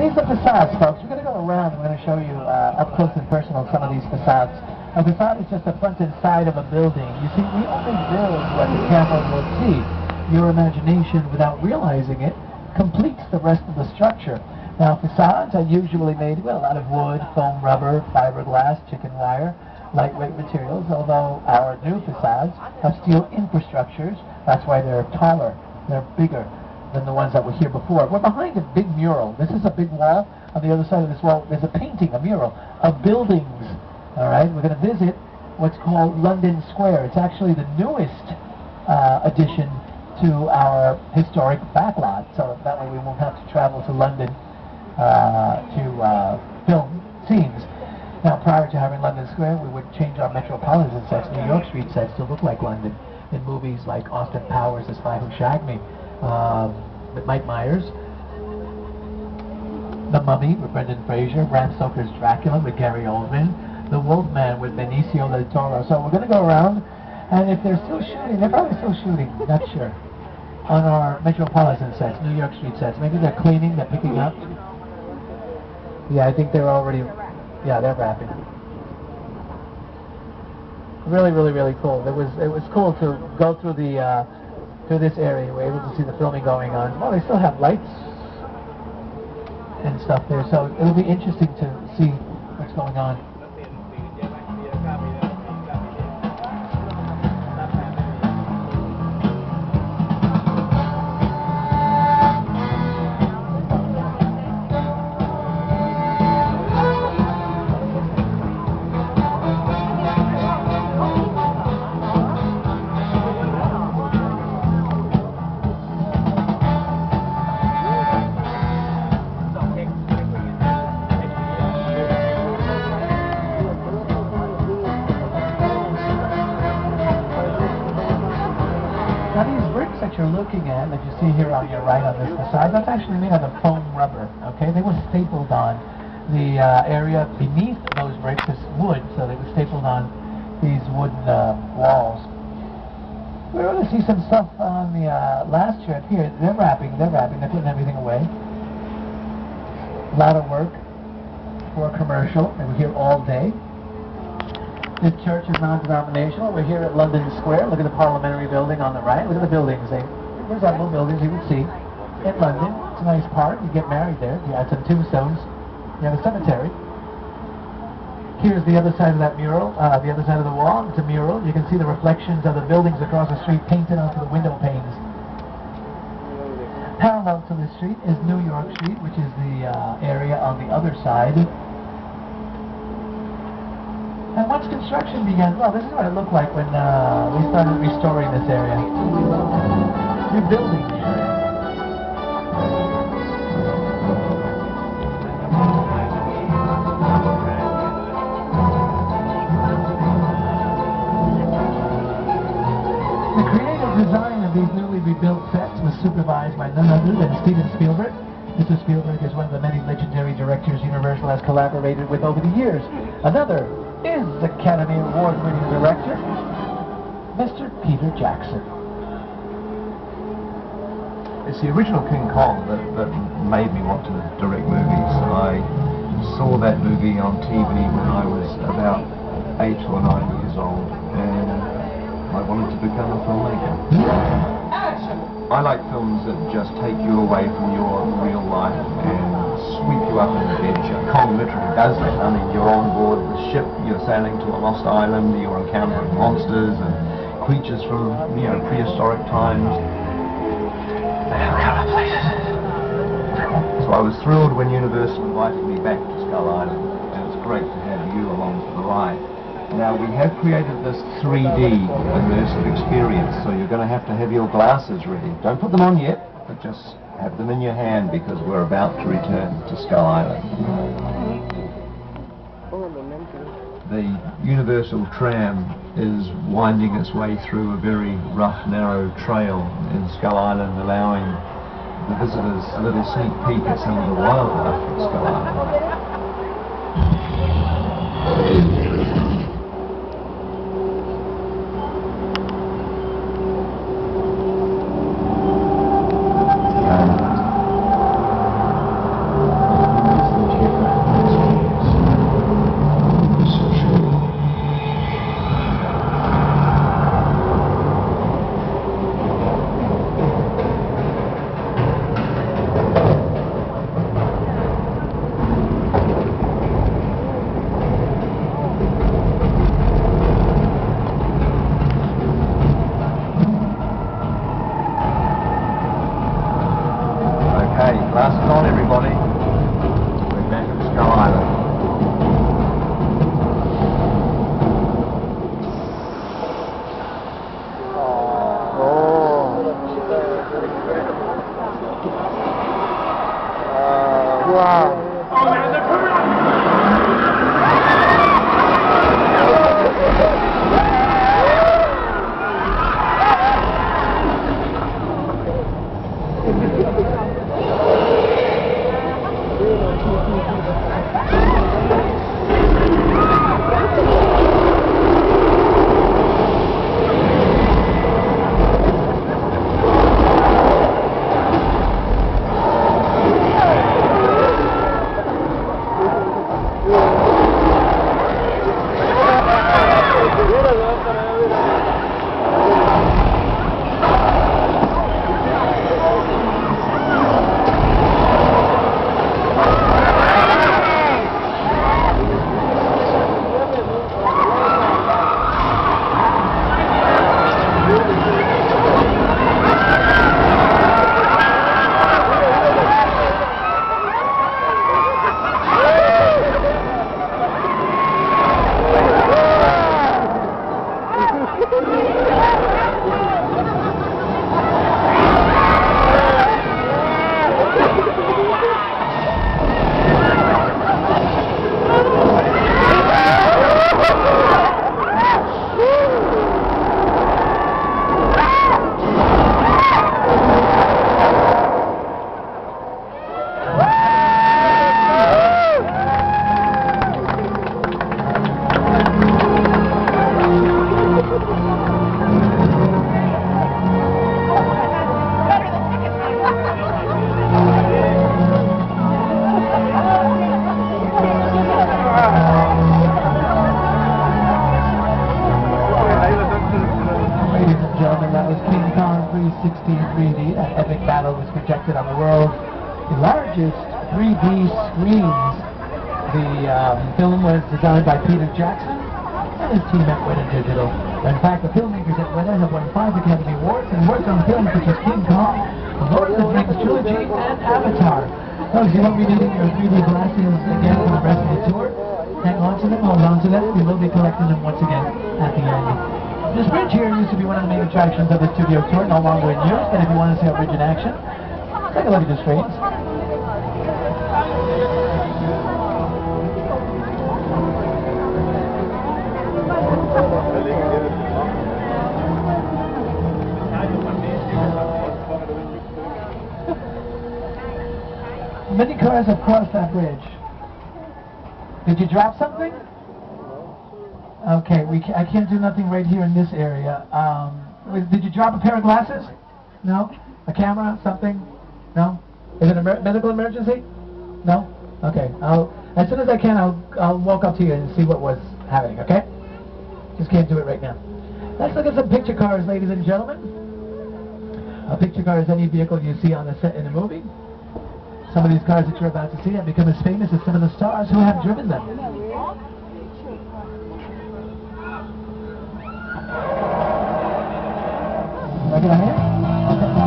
These are facades, folks. We're going to go around. I'm going to show you up close and personal some of these facades. A facade is just the front and side of a building. You see, we only build what the camera will see. Your imagination, without realizing it, completes the rest of the structure. Now, facades are usually made with a lot of wood, foam rubber, fiberglass, chicken wire, lightweight materials, although our new facades have steel infrastructures. That's why they're taller, they're bigger than the ones that were here before. We're behind a big mural. This is a big wall. On the other side of this wall, there's a painting, a mural, of buildings. All right, we're going to visit what's called London Square. It's actually the newest addition to our historic backlot, so that way we won't have to travel to London to film scenes. Now, prior to having London Square, we would change our metropolitan sets, New York Street sets, to look like London in movies like Austin Powers' The Spy Who Shagged Me, with Mike Myers, The Mummy with Brendan Fraser, Bram Stoker's Dracula with Gary Oldman, The Wolfman with Benicio del Toro. So we're going to go around, and if they're still shooting, they're probably still shooting, not sure, on our metropolitan sets, New York Street sets. Maybe they're cleaning, they're picking up. Yeah, I think they're already, yeah, they're wrapping. Really, really, really cool. It was cool to go through the through this area. We're able to see the filming going on. Well, they still have lights and stuff there, so it'll be interesting to see what's going on. Now these bricks that you're looking at, that you see here on your right on this facade, that's actually made out of foam rubber, okay? They were stapled on. The area beneath those bricks is wood, so they were stapled on these wooden walls. We're going to see some stuff on the last strip here. They're wrapping, they're putting everything away. A lot of work for a commercial. They were here all day. This church is non-denominational. We're here at London Square. Look at the Parliamentary Building on the right. Look at the buildings. They resemble buildings you would see in London. It's a nice park. You get married there. You have some tombstones. You have a cemetery. Here's the other side of that mural, the other side of the wall. It's a mural. You can see the reflections of the buildings across the street painted onto the window panes. Parallel to this street is New York Street, which is the area on the other side. And once construction began, well, this is what it looked like when we started restoring this area. Rebuilding the area. The creative design of these newly rebuilt sets was supervised by none other than Steven Spielberg. Mr. Spielberg is one of the many legendary directors Universal has collaborated with over the years. Another is Academy Award-winning director, Mr. Peter Jackson. It's the original King Kong that made me want to direct movies. I saw that movie on TV when I was about 8 or 9 years old, and I wanted to become a filmmaker. I like films that just take you away from your real life and sweep you up in adventure. Kong literally does that. I mean, you're on board the ship, you're sailing to a lost island, you're encountering monsters and creatures from, prehistoric times. So I was thrilled when Universal invited me back to Skull Island, and it's great to have you along for the ride. Now, we have created this 3D immersive experience, so you're going to have your glasses ready. Don't put them on yet, but just have them in your hand because we're about to return to Skull Island. The Universal tram is winding its way through a very rough, narrow trail in Skull Island, allowing the visitors a little sneak peek at some of the wildlife at Skull Island. Glasses on, everybody. We're back at Skull Island. Wow. An epic battle was projected on the world's largest 3D screens. The film was designed by Peter Jackson and his team at Weta Digital. In fact, the filmmakers at Weta have won 5 Academy Awards and worked on films such as King Kong, the Lord of the Rings trilogy, and Avatar. Folks, you won't be needing your 3D glasses again for the rest of the tour. Hang on to them, hold on to them. We will be collecting them once again at the end. This bridge here used to be one of the main attractions of the studio tour, no longer in use, but if you want to see a bridge in action, take a look at the screens. Many cars have crossed that bridge. Did you drop something? Okay, I can't do nothing right here in this area. Did you drop a pair of glasses? No? A camera? Something? No? Is it a medical emergency? No? Okay. As soon as I can, I'll walk up to you and see what was happening, okay? Just can't do it right now. Let's look at some picture cars, ladies and gentlemen. A picture car is any vehicle you see on the set in a movie. Some of these cars that you're about to see have become as famous as some of the stars who have driven them. Right here? Okay.